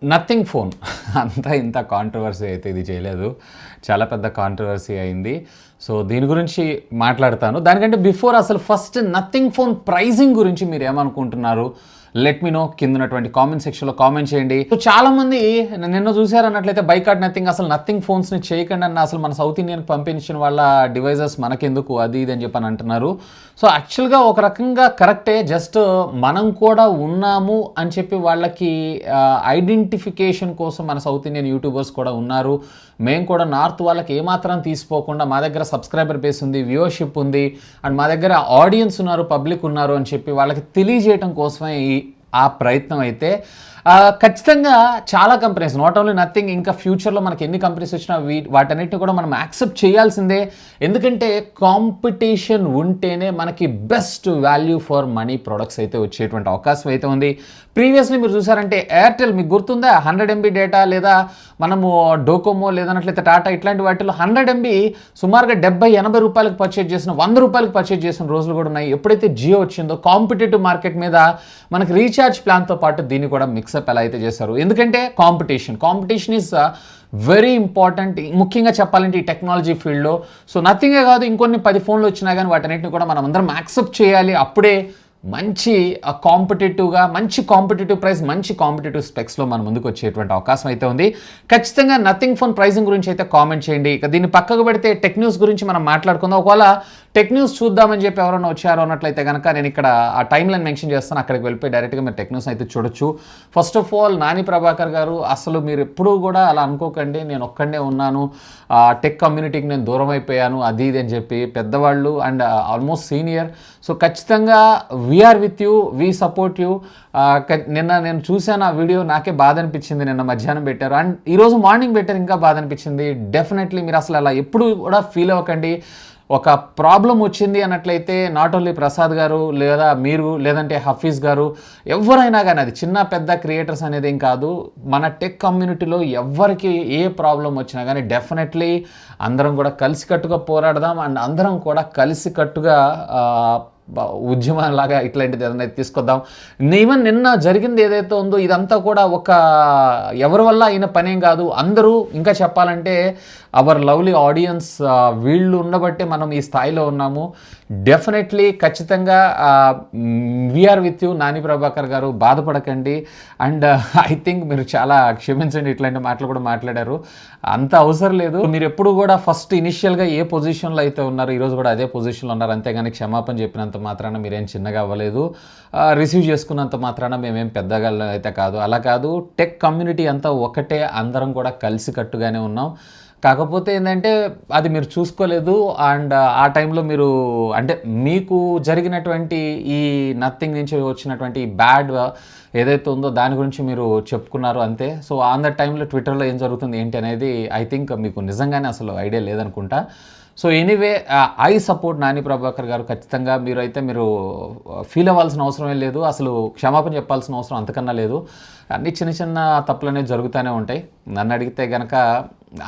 Nothing phone అంతా ఇంత controversy అయితే ఇది చేయలేదు, చాలా పెద్ద కాంట్రవర్సీ అయింది. సో దీని గురించి మాట్లాడతాను. దానికంటే బిఫోర్ అసలు ఫస్ట్ నథింగ్ ఫోన్ ప్రైజింగ్ గురించి మీరు ఏమనుకుంటున్నారు లెట్ మీ నో, కింద ఉన్నటువంటి కామెంట్ సెక్షన్లో కామెంట్ చేయండి. సో చాలామంది నిన్న చూసారన్నట్లయితే బైకాట్ నథింగ్, అసలు నథింగ్ ఫోన్స్ని చేయకండి అన్న, అసలు మన సౌత్ ఇండియన్కి పంపించిన వాళ్ళ డివైజెస్ మనకెందుకు అది ఇది అని చెప్పని అంటున్నారు. సో యాక్చువల్గా ఒక రకంగా కరెక్టే, జస్ట్ మనం కూడా ఉన్నాము అని చెప్పి వాళ్ళకి ఐడెంటిఫికేషన్ కోసం మన సౌత్ ఇండియన్ యూట్యూబర్స్ కూడా ఉన్నారు. మేము కూడా నార్త్ వాళ్ళకి ఏమాత్రం తీసిపోకుండా మా దగ్గర సబ్స్క్రైబర్ బేస్ ఉంది, వ్యూవర్షిప్ ఉంది, అండ్ మా దగ్గర ఆడియన్స్ ఉన్నారు, పబ్లిక్ ఉన్నారు అని చెప్పి వాళ్ళకి తెలియజేయడం కోసమే ఆ ప్రయత్నం అయితే ఖచ్చితంగా చాలా కంపెనీస్, నాట్ ఓన్లీ నథింగ్, ఇంకా ఫ్యూచర్లో మనకి ఎన్ని కంపెనీస్ వచ్చినా వాటన్నిటిని కూడా మనం యాక్సెప్ట్ చేయాల్సిందే. ఎందుకంటే కాంపిటీషన్ ఉంటేనే మనకి best value for money products అయితే వచ్చేటువంటి అవకాశం అయితే ఉంది. ప్రీవియస్లీ మీరు చూసారంటే ఎయిర్టెల్, మీకు గుర్తుందా, 100 MB డేటా, లేదా మనము డోకోమో లేదన్నట్లయితే టాటా, ఇట్లాంటి వాటిలో 100 MB సుమారుగా 70-80 రూపాయలకు పర్చేజ్ చేసిన, 100 రూపాయలకు పర్చేజ్ చేసిన రోజులు కూడా ఉన్నాయి. ఎప్పుడైతే జియో వచ్చిందో కాంపిటేటివ్ మార్కెట్ మీద మనకి రీఛార్జ్ ప్లాన్తో పాటు దీన్ని కూడా మిక్సప్ ఎలా అయితే చేశారు. ఎందుకంటే కాంపిటీషన్ ఈజ్ వెరీ ఇంపార్టెంట్, ముఖ్యంగా చెప్పాలంటే ఈ టెక్నాలజీ ఫీల్డ్లో. సో నథింగే కాదు, ఇంకొన్ని 10 ఫోన్లు వచ్చినా కానీ వాటన్నిటిని కూడా మనం అందరం యాక్సెప్ట్ చేయాలి. అప్పుడే మంచి కాంపిటేటివ్గా, మంచి కాంపిటేటివ్ ప్రైస్, మంచి కాంపిటేటివ్ స్పెక్స్లో మన ముందుకు వచ్చేటువంటి అవకాశం అయితే ఉంది. ఖచ్చితంగా నథింగ్ ఫోన్ ప్రైసింగ్ గురించి అయితే కామెంట్ చేయండి. ఇక దీన్ని పక్కకు పెడితే టెక్ న్యూస్ గురించి మనం మాట్లాడుకుందాం. ఒకవేళ టెక్ న్యూస్ చూద్దామని చెప్పి ఎవరైనా వచ్చారో అన్నట్లయితే కనుక నేను ఇక్కడ ఆ టైమ్ లైన్ మెన్షన్ చేస్తాను, అక్కడికి వెళ్ళిపోయి డైరెక్ట్గా మీరు టెక్ న్యూస్ అయితే చూడొచ్చు. First of all Nani Prabhakar గారు, అసలు మీరు ఎప్పుడూ కూడా అలా అనుకోకండి నేను ఒక్కడే ఉన్నాను, టెక్ కమ్యూనిటీకి నేను దూరం అయిపోయాను అది ఇది అని చెప్పి. పెద్దవాళ్ళు అండ్ ఆల్మోస్ట్ సీనియర్, సో ఖచ్చితంగా we are with you, we support you. నిన్న నేను చూశాను ఆ వీడియో, నాకే బాధ అనిపించింది. నిన్న మధ్యాహ్నం పెట్టారు అండ్ ఈరోజు మార్నింగ్ పెట్టారు, ఇంకా బాధ అనిపించింది. డెఫినెట్లీ మీరు అసలు అలా ఎప్పుడు కూడా ఫీల్ అవ్వకండి. ఒక ప్రాబ్లం వచ్చింది అన్నట్లయితే నాట్ ఓన్లీ ప్రసాద్ గారు, లేదా మీరు, లేదంటే హఫీజ్ గారు, ఎవరైనా కానీ, అది చిన్న పెద్ద క్రియేటర్స్ అనేది ఏం కాదు, మన టెక్ కమ్యూనిటీలో ఎవరికి ఏ ప్రాబ్లం వచ్చినా కానీ డెఫినెట్లీ అందరం కూడా కలిసికట్టుగా పోరాడదాం అండ్ అందరం కూడా కలిసికట్టుగా ఉద్యమంలాగా ఇట్లాంటిది ఏదైనా తీసుకొద్దాం. ఈవెన్ నిన్న జరిగింది ఏదైతే ఉందో ఇదంతా కూడా ఒక ఎవరి వల్ల అయిన పనేం కాదు. అందరూ, ఇంకా చెప్పాలంటే అవర్ లవ్లీ ఆడియన్స్, వీళ్ళు ఉండబట్టే మనం ఈ స్థాయిలో ఉన్నాము. డెఫినెట్లీ ఖచ్చితంగా we are with you Nani Prabhakar garu, బాధపడకండి. అండ్ ఐ థింక్ మీరు చాలా క్షమించండి, ఇట్లాంటి మాటలు కూడా మాట్లాడారు, అంత అవసరం లేదు. మీరు ఎప్పుడు కూడా ఫస్ట్ ఇనిషియల్గా ఏ పొజిషన్లో అయితే ఉన్నారు, ఈరోజు కూడా అదే పొజిషన్లో ఉన్నారు. అంతేగాని క్షమాపణ చెప్పినంత మాత్రాన మీరేం చిన్నగా అవ్వలేదు, రిసీవ్ చేసుకున్నంత మాత్రాన మేమేం పెద్దగా అయితే కాదు. అలా కాదు, టెక్ కమ్యూనిటీ అంతా ఒకటే, అందరం కూడా కలిసికట్టుగానే ఉన్నాం. కాకపోతే ఏంటంటే అది మీరు చూసుకోలేదు. అండ్ ఆ టైంలో మీరు, అంటే మీకు జరిగినటువంటి ఈ నథింగ్ నుంచి వచ్చినటువంటి బ్యాడ్ ఏదైతే ఉందో దాని గురించి మీరు చెప్పుకున్నారు అంతే. సో ఆన్ ద టైంలో ట్విట్టర్లో ఏం జరుగుతుంది ఏంటి అనేది ఐ థింక్ మీకు నిజంగానే అసలు ఐడియా లేదనుకుంటా. So anyway, I support Nani Prabhakar గారు. ఖచ్చితంగా మీరు ఫీల్ అవ్వాల్సిన అవసరమే లేదు, అసలు క్షమాపణ చెప్పాల్సిన అవసరం అంతకన్నా లేదు. అన్ని చిన్న చిన్న తప్పులు అనేవి జరుగుతూనే ఉంటాయి. నన్ను అడిగితే కనుక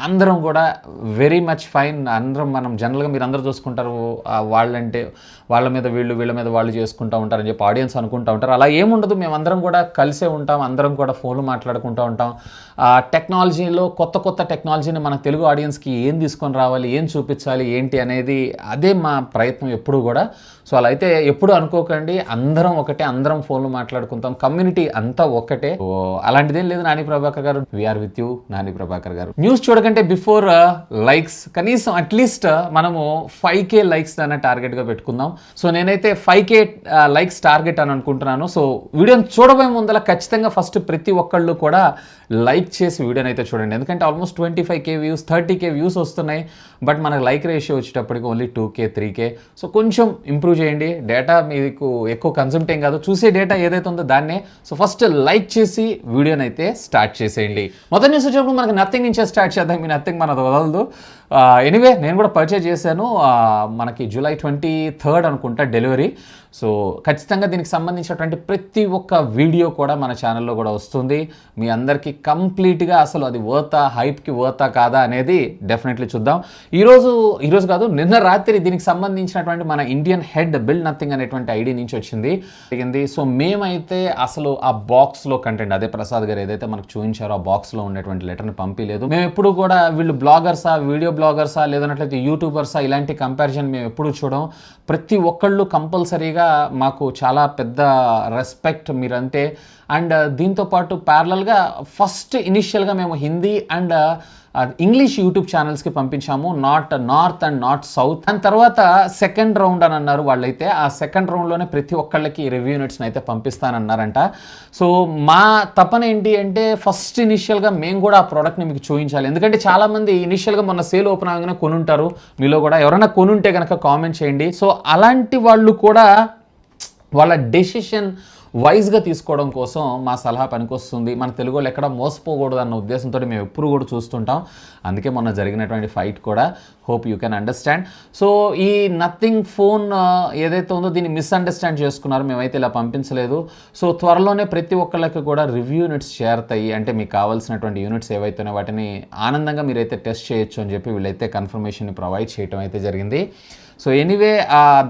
అందరం కూడా వెరీ మచ్ ఫైన్. అందరం, మనం జనరల్గా మీరు అందరూ చూసుకుంటారు, వాళ్ళంటే వాళ్ళ మీద వీళ్ళు, వీళ్ళ మీద వాళ్ళు చేసుకుంటూ ఉంటారని చెప్పి ఆడియన్స్ అనుకుంటూ ఉంటారు. అలా ఏముండదు, మేమందరం కూడా కలిసే ఉంటాం, అందరం కూడా ఫోన్లు మాట్లాడుకుంటూ ఉంటాం. టెక్నాలజీలో కొత్త టెక్నాలజీని మన తెలుగు ఆడియన్స్కి ఏం తీసుకొని రావాలి, ఏం చూపించాలి ఏంటి అనేది అదే మా ప్రయత్నం ఎప్పుడు కూడా. సో అలా అయితే ఎప్పుడు అనుకోకండి, అందరం ఒకటే, అందరం ఫోన్లు మాట్లాడుకుంటాం, కమ్యూనిటీ అంతా ఒక్కటే. అలాంటిదేం లేదు. Nani Prabhakar garu, we are with you Nani Prabhakar garu. News చూడకంటే బిఫోర్ లైక్స్, కనీసం అట్లీస్ట్ మనము 5K లైక్స్ అన్న టార్గెట్గా పెట్టుకుందాం. సో నేనైతే 5K లైక్స్ టార్గెట్ అని అనుకుంటున్నాను. సో వీడియోని చూడబోయే ముందర ఖచ్చితంగా ఫస్ట్ ప్రతి ఒక్కళ్ళు కూడా లైక్ చేసి వీడియోని అయితే చూడండి. ఎందుకంటే almost 25K views, 30K views వస్తున్నాయి, బట్ మనకు లైక్ రేషియో వచ్చేటప్పటికి ఓన్లీ 2K, 3K. సో కొంచెం ఇంప్రూవ్ చేయండి. డేటా మీకు ఎక్కువ కన్సూమ్ట్ ఏం కాదు, చూసే డేటా ఏదైతే ఉందో దాన్నే. సో ఫస్ట్ లైక్ చేసి వీడియోని అయితే స్టార్ట్ చేసేయండి. మొదటి న్యూస్ వచ్చినప్పుడు మనకి నథింగ్ నుంచే స్టార్ట్ చేద్దాం. మీ నథింగ్ మనది వదలదు. ఎనీవే, నేను కూడా పర్చేజ్ చేశాను. మనకి July 23rd అనుకుంటా డెలివరీ. సో ఖచ్చితంగా దీనికి సంబంధించినటువంటి ప్రతి ఒక్క వీడియో కూడా మన ఛానల్లో కూడా వస్తుంది. మీ అందరికీ కంప్లీట్గా అసలు అది హైప్కి వర్తా కాదా అనేది డెఫినెట్లీ చూద్దాం. ఈరోజు కాదు, నిన్న రాత్రి దీనికి సంబంధించినటువంటి మన ఇండియన్ హెడ్ బిల్డ్ నథింగ్ అనేటువంటి ఐడి నుంచి వచ్చింది. సో మేమైతే అసలు ఆ బాక్స్లో కంటెంట్, అదే ప్రసాద్ గారు ఏదైతే మనకు చూపించారో ఆ బాక్స్లో ఉండేటువంటి లెటర్ని పంపించలేదు. మేము ఎప్పుడు కూడా వీళ్ళు బ్లాగర్సా, వీడియో బ్లాగర్సా, లేదన్నట్లయితే యూట్యూబర్సా, ఇలాంటి కంపారిజన్ మేము ఎప్పుడు చూడం. ప్రతి ఒక్కళ్ళు కంపల్సరీగా మాకు చాలా పెద్ద రెస్పెక్ట్ మీరంతే. అండ్ దీంతోపాటు ప్యారలల్గా ఫస్ట్ ఇనిషియల్గా మేము హిందీ అండ్ ఇంగ్లీష్ యూట్యూబ్ ఛానల్స్కి పంపించాము, not north and not south. దాని తర్వాత సెకండ్ రౌండ్ అని అన్నారు వాళ్ళైతే. ఆ సెకండ్ రౌండ్లోనే ప్రతి ఒక్కళ్ళకి రివ్యూ యూనిట్స్ని అయితే పంపిస్తానన్నారంట. సో మా తపన ఏంటి అంటే ఫస్ట్ ఇనిషియల్గా మేము కూడా ఆ ప్రోడక్ట్ని మీకు చూపించాలి. ఎందుకంటే చాలామంది ఇనిషియల్గా మొన్న సేల్ ఓపెన్ అవగానే కొనుంటారు. మీలో కూడా ఎవరైనా కొనుంటే కనుక కామెంట్ చేయండి. సో అలాంటి వాళ్ళు కూడా వాళ్ళ డెసిషన్ వైజ్గా తీసుకోవడం కోసం మా సలహా పనికొస్తుంది. మన తెలుగు వాళ్ళు ఎక్కడ మోసపోకూడదు అన్న ఉద్దేశంతో మేము ఎప్పుడు కూడా చూస్తుంటాం. అందుకే మొన్న జరిగినటువంటి ఫైట్ కూడా hope you can understand. So ఈ నథింగ్ ఫోన్ ఏదైతే ఉందో దీన్ని మిస్అండర్స్టాండ్ చేసుకున్నారు. మేమైతే ఇలా పంపించలేదు. సో త్వరలోనే ప్రతి ఒక్కళ్ళకి కూడా రివ్యూ యూనిట్స్ చేరుతాయి. అంటే మీకు కావాల్సినటువంటి యూనిట్స్ ఏవైతేనే వాటిని ఆనందంగా మీరైతే టెస్ట్ చేయొచ్చు అని చెప్పి వీళ్ళైతే కన్ఫర్మేషన్ని ప్రొవైడ్ చేయడం అయితే జరిగింది. సో ఎనీవే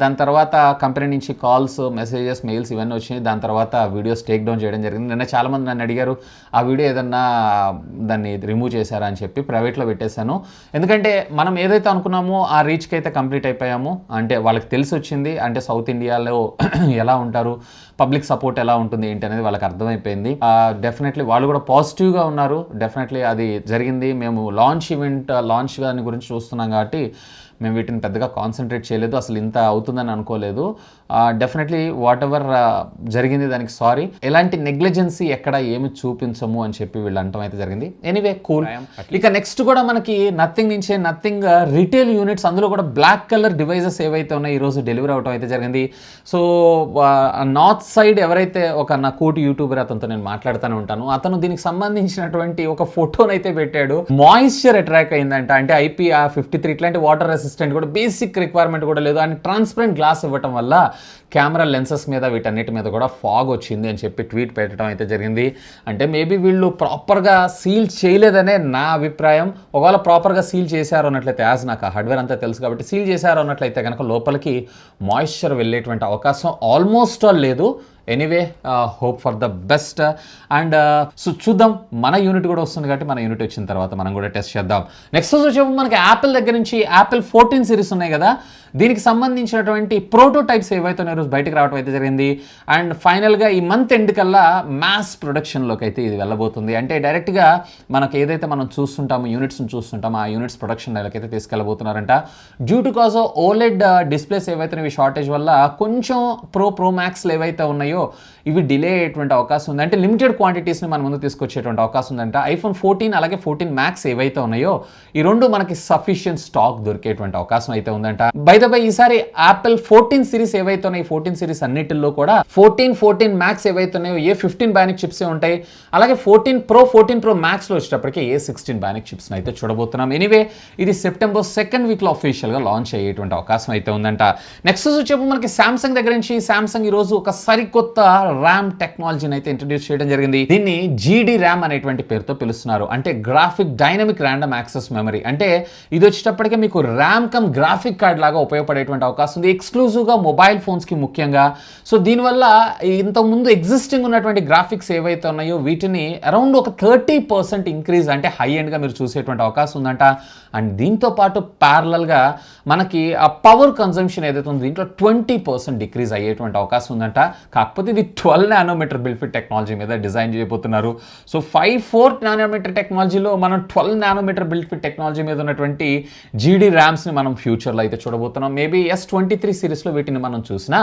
దాని తర్వాత కంపెనీ నుంచి కాల్స్, మెసేజెస్, మెయిల్స్ ఇవన్నీ వచ్చినాయి. దాని తర్వాత వీడియోస్ టేక్ డౌన్ చేయడం జరిగింది. నిన్న చాలామంది నన్ను అడిగారు ఆ వీడియో ఏదన్నా దాన్ని రిమూవ్ చేశారా అని చెప్పి. ప్రైవేట్లో పెట్టేశాను. ఎందుకంటే మనం ఏదైతే అనుకున్నామో ఆ రీచ్కి అయితే కంప్లీట్ అయిపోయాము. అంటే వాళ్ళకి తెలిసి వచ్చింది, అంటే సౌత్ ఇండియాలో ఎలా ఉంటారు, పబ్లిక్ సపోర్ట్ ఎలా ఉంటుంది ఏంటి అనేది వాళ్ళకి అర్థమైపోయింది. డెఫినెట్లీ వాళ్ళు కూడా పాజిటివ్గా ఉన్నారు. డెఫినెట్లీ అది జరిగింది. మేము లాంచ్ దాని గురించి చూస్తున్నాం కాబట్టి మేము వీటిని పెద్దగా కాన్సన్ట్రేట్ చేయలేదు. అసలు ఇంత అవుతుందని అనుకోలేదు. డెఫినెట్లీ వాట్ ఎవర్ జరిగింది దానికి సారీ. ఎలాంటి నెగ్లిజెన్సీ ఎక్కడ ఏమి చూపించము అని చెప్పి వీళ్ళు అంటం అయితే జరిగింది. Anyway cool. ఇక నెక్స్ట్ కూడా మనకి నథింగ్ రిటైల్ యూనిట్స్, అందులో కూడా బ్లాక్ కలర్ డివైజెస్ ఏవైతే ఉన్నాయో ఈరోజు డెలివరీ అవటం అయితే జరిగింది. సో నార్త్ సైడ్ ఎవరైతే నా కోటి యూట్యూబర్, అతనితో నేను మాట్లాడుతూనే ఉంటాను. అతను దీనికి సంబంధించినటువంటి ఒక ఫోటోని అయితే పెట్టాడు. మాయిశ్చర్ అట్రాక్ట్ అయిందంట. అంటే IP53 ఇట్లాంటి వాటర్ రెసిస్టెంట్ కూడా బేసిక్ రిక్వైర్మెంట్ కూడా లేదు. అండ్ ట్రాన్స్పరెంట్ గ్లాస్ ఇవ్వటం వల్ల కెమెరా లెన్సెస్ మీద వీటన్నిటి మీద కూడా ఫాగ్ వచ్చింది అని చెప్పి ట్వీట్ పెట్టడం అయితే జరిగింది. అంటే మేబీ వీళ్ళు ప్రాపర్గా సీల్ చేయలేదనే నా అభిప్రాయం. ఒకవేళ ప్రాపర్గా సీల్ చేశారు అన్నట్లయితే, యాజ్ నాకు ఆ హార్డ్వేర్ అంతా తెలుసు కాబట్టి, సీల్ చేశారు అన్నట్లయితే కనుక లోపలికి మాయిశ్చర్ వెళ్ళేటువంటి అవకాశం ఆల్మోస్ట్ ఆల్ లేదు. Anyway hope for the best. And so చూద్దాం, మన యూనిట్ కూడా వస్తుంది కాబట్టి మన యూనిట్ వచ్చిన తర్వాత మనం కూడా టెస్ట్ చేద్దాం. నెక్స్ట్ వచ్చేప్పుడు మనకి యాపిల్ దగ్గర నుంచి యాపిల్ 14 సిరీస్ ఉన్నాయి కదా, దీనికి సంబంధించినటువంటి ప్రోటోటైప్స్ ఏవైతే ఈరోజు బయటకు రావడం అయితే జరిగింది. అండ్ ఫైనల్గా ఈ మంత్ ఎండ్ కల్లా మ్యాస్ ప్రొడక్షన్లోకి అయితే ఇది వెళ్ళబోతుంది. అంటే డైరెక్ట్గా మనకు ఏదైతే మనం చూస్తుంటామో యూనిట్స్ని చూస్తుంటామో ఆ యూనిట్స్ ప్రొడక్షన్ అయితే తీసుకెళ్ళబోతున్నారంట. Due to cause OLED displays ఏవైతే ఇవి షార్టేజ్ వల్ల కొంచెం ప్రో మ్యాక్స్లు ఏవైతే ఉన్నాయో ఇవి డిలే అయ్యేటువంటి అవకాశం ఉంది. అంటే లిమిటెడ్ క్వాంటిటీస్ని మన ముందు తీసుకొచ్చేటువంటి అవకాశం ఉందంట. iPhone 14 అలాగే 14 Max ఏవైతే ఉన్నాయో ఈ రెండు మనకి సఫిషియెంట్ స్టాక్ దొరికేటువంటి అవకాశం అయితే ఉందంట. బై ఈసారి యాపిల్ 14 సిరీస్ ఏవైతే ఉన్నాయి, 14 సిరీస్ అన్నిటిలో కూడా 14 Max ఏవైతే ఉన్నాయో A15 బయానిక్ చిప్సే ఉంటాయి. అలాగే 14 Pro Maxలో వచ్చేటప్పటికి A16 బయానిక్ చిప్స్ని అయితే చూడబోతున్నాం. ఎనీవే ఇది సెప్టెంబర్ 2nd వీక్లో అఫీషియల్గా లాంచ్ అయ్యేటువంటి అవకాశం అయితే ఉందంట. నెక్స్ట్ వచ్చేప్పుడు మనకి సామ్సంగ్ దగ్గర నుంచి సామ్సంగ్ ఈరోజు ఒక సరికొత్త ర్యామ్ టెక్నాలజీని అయితే ఇంట్రడ్యూస్ చేయడం జరిగింది. దీన్ని GD ర్యామ్ అనేటువంటి పేరుతో పిలుస్తున్నారు. అంటే graphic dynamic random access memory. అంటే ఇది వచ్చేటప్పటికే మీకు ర్యామ్ కమ్ గ్రాఫిక్ కార్డ్ లాగా ఉపయోగపడేటువంటి అవకాశం ఉంది, ఎక్స్క్లూజివ్గా మొబైల్ ఫోన్స్కి ముఖ్యంగా. సో దీనివల్ల ఇంతకుముందు ఎగ్జిస్టింగ్ ఉన్నటువంటి గ్రాఫిక్స్ ఏవైతే ఉన్నాయో వీటిని అరౌండ్ ఒక 30% ఇంక్రీజ్, అంటే హై ఎండ్గా మీరు చూసేటువంటి అవకాశం ఉందంట. అండ్ దీంతో పాటు ప్యారలల్గా మనకి ఆ పవర్ కన్సంప్షన్ ఏదైతే ఉందో దీంట్లో 20% డిక్రీజ్ అయ్యేటువంటి అవకాశం ఉందంట. కాకపోతే ఇది 12 నానోమీటర్ బిల్ఫిట్ టెక్నాలజీ మీద డిజైన్ చేయబోతున్నారు. సో 54 నానోమీటర్ టెక్నాలజీలో మనం 12 నానోమీటర్ బిల్ఫిట్ టెక్నాలజీ మీద ఉన్నటువంటి GD ర్యామ్స్ని మనం ఫ్యూచర్లో అయితే చూడబోతున్నాం. మేబీ S23 సిరీస్లో వీటిని మనం చూసినా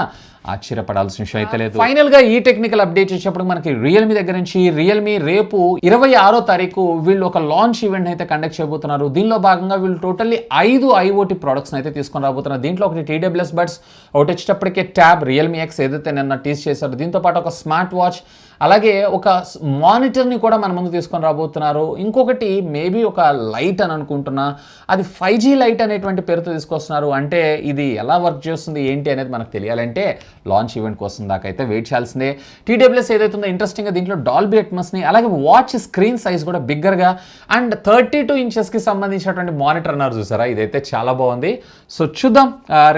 ఆశ్చర్యపడాల్సిన విషయం అయితే లేదు. ఫైనల్గా ఈ టెక్నికల్ అప్డేట్ వచ్చేటప్పుడు మనకి రియల్మీ దగ్గర నుంచి రియల్మీ రేపు 26వ తారీఖు వీళ్ళు ఒక లాంచ్ ఈవెంట్ అయితే కండక్ట్ చేయబోతున్నారు. దీనిలో భాగంగా వీళ్ళు టోటల్లీ 5 IoT ప్రోడక్ట్స్ అయితే తీసుకొని రాబోతున్నారు. దీంట్లో ఒకటి TWS బడ్స్, ఒకటి వచ్చేటప్పటికే ట్యాబ్ రియల్మీ X ఏదైతే నిన్న టీజ్ చేశారో, దీంతో పాటు ఒక స్మార్ట్ వాచ్ అలాగే ఒక మానిటర్ని కూడా మన ముందు తీసుకొని రాబోతున్నారు. ఇంకొకటి మేబీ ఒక లైట్ అని అనుకుంటున్నా, అది 5G లైట్ అనేటువంటి పేరుతో తీసుకొస్తున్నారు. అంటే ఇది ఎలా వర్క్ చేస్తుంది ఏంటి అనేది మనకు తెలియాలంటే లాంచ్ ఈవెంట్ కోసం దాకా అయితే వెయిట్ చేయాల్సిందే. TWS ఏదైతే ఉందో ఇంట్రెస్టింగ్గా దీంట్లో డాల్బీ అట్మాస్ని, అలాగే వాచ్ స్క్రీన్ సైజ్ కూడా బిగ్గర్గా అండ్ 32 ఇంచెస్కి సంబంధించినటువంటి మానిటర్ అన్నారు చూసారా, ఇదైతే చాలా బాగుంది. సో చూద్దాం,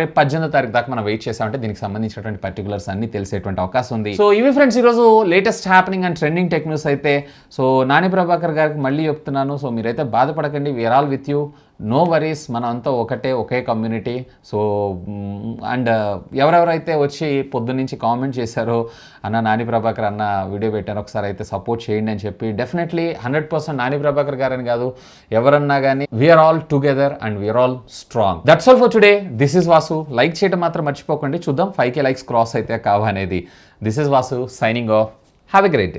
రేపు 18వ తారీఖు దాకా మనం వెయిట్ చేసామంటే దీనికి సంబంధించినటువంటి పర్టికులర్స్ అన్ని తెలిసేటువంటి అవకాశం ఉంది. సో ఇవి ఫ్రెండ్స్ ఈరోజు latest happening and trending tech news అయితే. సో నాని ప్రభాకర్ గారికి మళ్ళీ చెప్తున్నాను, సో మీరైతే బాధపడకండి, we are all with you, no worries, మనం అంతా ఒకే కమ్యూనిటీ. సో అండ్ ఎవరెవరైతే వచ్చి పొద్దున్నుంచి కామెంట్ చేశారో, అన్న నాని ప్రభాకర్ అన్న వీడియో పెట్టాను ఒకసారి అయితే సపోర్ట్ చేయండి అని చెప్పి, డెఫినెట్లీ 100% నాని ప్రభాకర్ గారని కాదు, ఎవరన్నా కానీ we are all together and we are all strong. That's all for today. This is Vasu. Like చేయడం మాత్రం మర్చిపోకండి. చూద్దాం 5K లైక్స్ క్రాస్ అయితే కావనేది. This is Vasu signing off. Have a great day.